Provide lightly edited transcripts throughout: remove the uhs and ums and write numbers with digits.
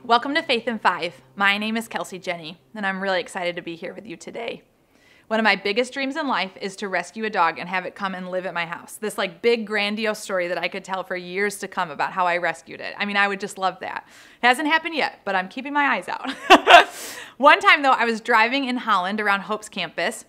Welcome to Faith in Five. My name is Kelsey Jenny, and I'm really excited to be here with you today. One of my biggest dreams in life is to rescue a dog and have it come and live at my house. This big grandiose story that I could tell for years to come about how I rescued it. I mean, I would just love that. It hasn't happened yet, but I'm keeping my eyes out. One time though, I was driving in Holland around Hope's campus,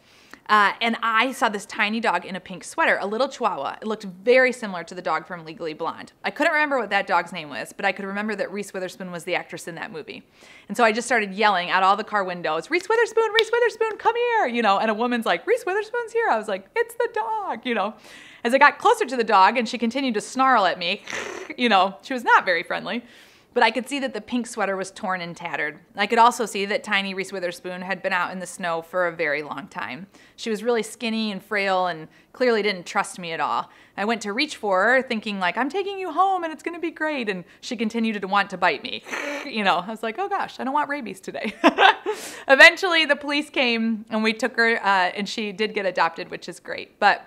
and I saw this tiny dog in a pink sweater, a little Chihuahua. It looked very similar to the dog from Legally Blonde. I couldn't remember what that dog's name was, but I could remember that Reese Witherspoon was the actress in that movie. And so I just started yelling out all the car windows, Reese Witherspoon, come here, and a woman's like, Reese Witherspoon's here. I was like, it's the dog, As I got closer to the dog and she continued to snarl at me, she was not very friendly. But I could see that the pink sweater was torn and tattered. I could also see that tiny Reese Witherspoon had been out in the snow for a very long time. She was really skinny and frail and clearly didn't trust me at all. I went to reach for her thinking I'm taking you home and it's going to be great. And she continued to want to bite me. I was like, oh gosh, I don't want rabies today. Eventually the police came and we took her and she did get adopted, which is great. But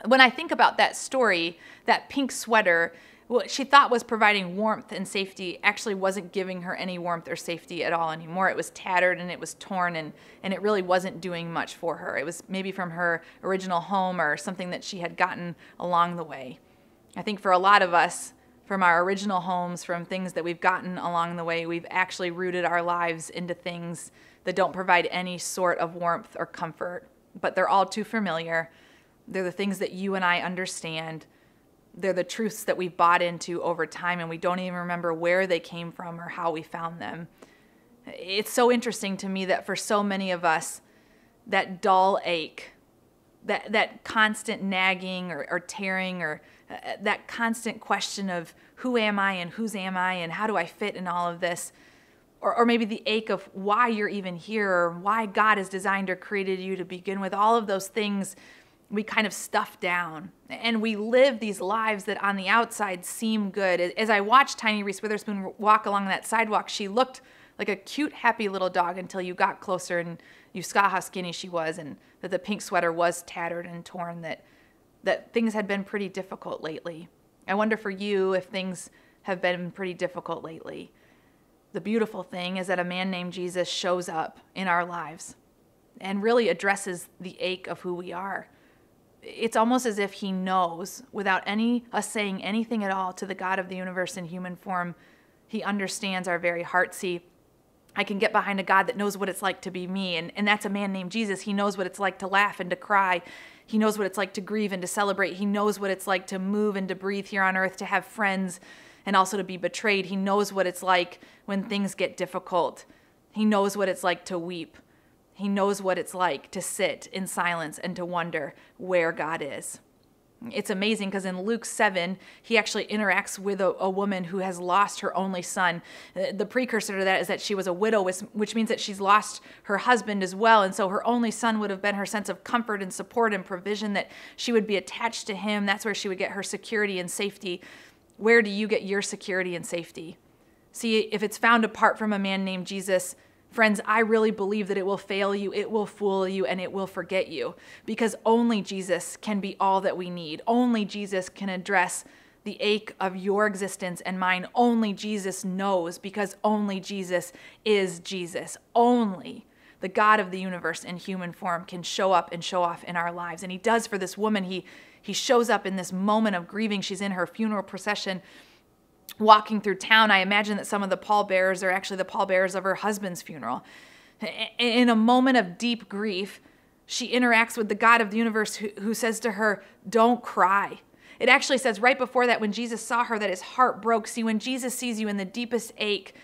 when I think about that story, that pink sweater, what she thought was providing warmth and safety actually wasn't giving her any warmth or safety at all anymore. It was tattered and it was torn and it really wasn't doing much for her. It was maybe from her original home or something that she had gotten along the way. I think for a lot of us, from our original homes, from things that we've gotten along the way, we've actually rooted our lives into things that don't provide any sort of warmth or comfort, but they're all too familiar. They're the things that you and I understand. They're the truths that we've bought into over time and we don't even remember where they came from or how we found them. It's so interesting to me that for so many of us, that dull ache, that constant nagging or tearing or that constant question of who am I and whose am I and how do I fit in all of this, or maybe the ache of why you're even here or why God has designed or created you to begin with, all of those things we kind of stuff down and we live these lives that on the outside seem good. As I watched tiny Reese Witherspoon walk along that sidewalk, she looked like a cute, happy little dog until you got closer and you saw how skinny she was and that the pink sweater was tattered and torn, that things had been pretty difficult lately. I wonder for you if things have been pretty difficult lately. The beautiful thing is that a man named Jesus shows up in our lives and really addresses the ache of who we are. It's almost as if he knows, without us saying anything at all to the God of the universe in human form, he understands our very heart. See, I can get behind a God that knows what it's like to be me, and that's a man named Jesus. He knows what it's like to laugh and to cry. He knows what it's like to grieve and to celebrate. He knows what it's like to move and to breathe here on earth, to have friends, and also to be betrayed. He knows what it's like when things get difficult. He knows what it's like to weep. He knows what it's like to sit in silence and to wonder where God is. It's amazing because in Luke 7, he actually interacts with a woman who has lost her only son. The precursor to that is that she was a widow, which means that she's lost her husband as well. And so her only son would have been her sense of comfort and support and provision, that she would be attached to him. That's where she would get her security and safety. Where do you get your security and safety? See, if it's found apart from a man named Jesus, friends, I really believe that it will fail you, it will fool you, and it will forget you, because only Jesus can be all that we need. Only Jesus can address the ache of your existence and mine. Only Jesus knows, because only Jesus is Jesus. Only the God of the universe in human form can show up and show off in our lives. And he does for this woman. He shows up in this moment of grieving. She's in her funeral procession, walking through town. I imagine that some of the pallbearers are actually the pallbearers of her husband's funeral. In a moment of deep grief, she interacts with the God of the universe who says to her, don't cry. It actually says right before that, when Jesus saw her, that his heart broke. See, when Jesus sees you in the deepest ache,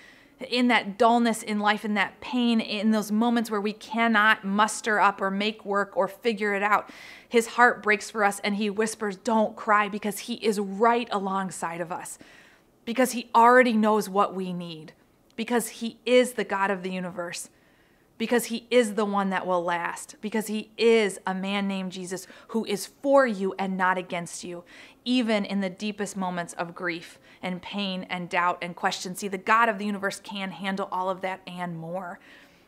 in that dullness in life, in that pain, in those moments where we cannot muster up or make work or figure it out, his heart breaks for us and he whispers, don't cry, because he is right alongside of us. Because he already knows what we need, because he is the God of the universe, because he is the one that will last, because he is a man named Jesus who is for you and not against you, even in the deepest moments of grief and pain and doubt and question. See, the God of the universe can handle all of that and more.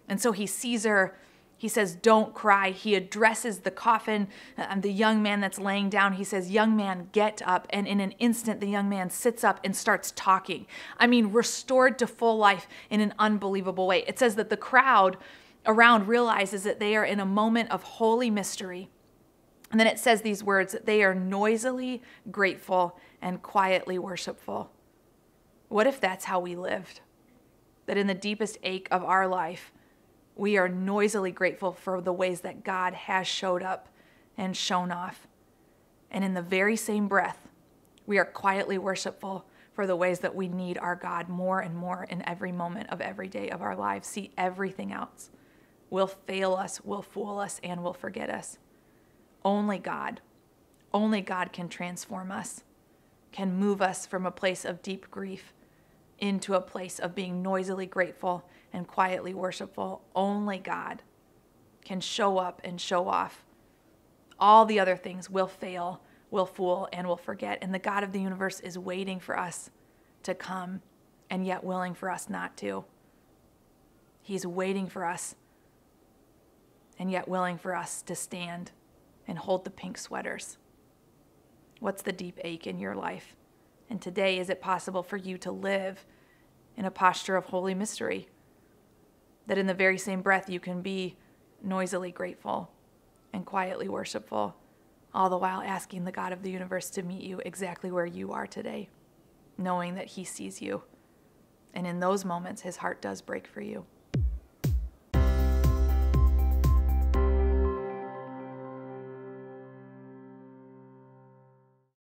And so he sees her He says, don't cry. He addresses the coffin and the young man that's laying down. He says, young man, get up. And in an instant, the young man sits up and starts talking. I mean, restored to full life in an unbelievable way. It says that the crowd around realizes that they are in a moment of holy mystery. And then it says these words, that they are noisily grateful and quietly worshipful. What if that's how we lived? That in the deepest ache of our life, we are noisily grateful for the ways that God has showed up and shown off. And in the very same breath, we are quietly worshipful for the ways that we need our God more and more in every moment of every day of our lives. See, everything else will fail us, will fool us, and will forget us. Only God can transform us, can move us from a place of deep grief into a place of being noisily grateful and quietly worshipful. Only God can show up and show off. All the other things will fail, will fool, and will forget. And the God of the universe is waiting for us to come and yet willing for us not to. He's waiting for us and yet willing for us to stand and hold the pink sweaters. What's the deep ache in your life? And today, is it possible for you to live in a posture of holy mystery? That in the very same breath you can be noisily grateful and quietly worshipful, all the while asking the God of the universe to meet you exactly where you are today, knowing that he sees you. And in those moments, his heart does break for you.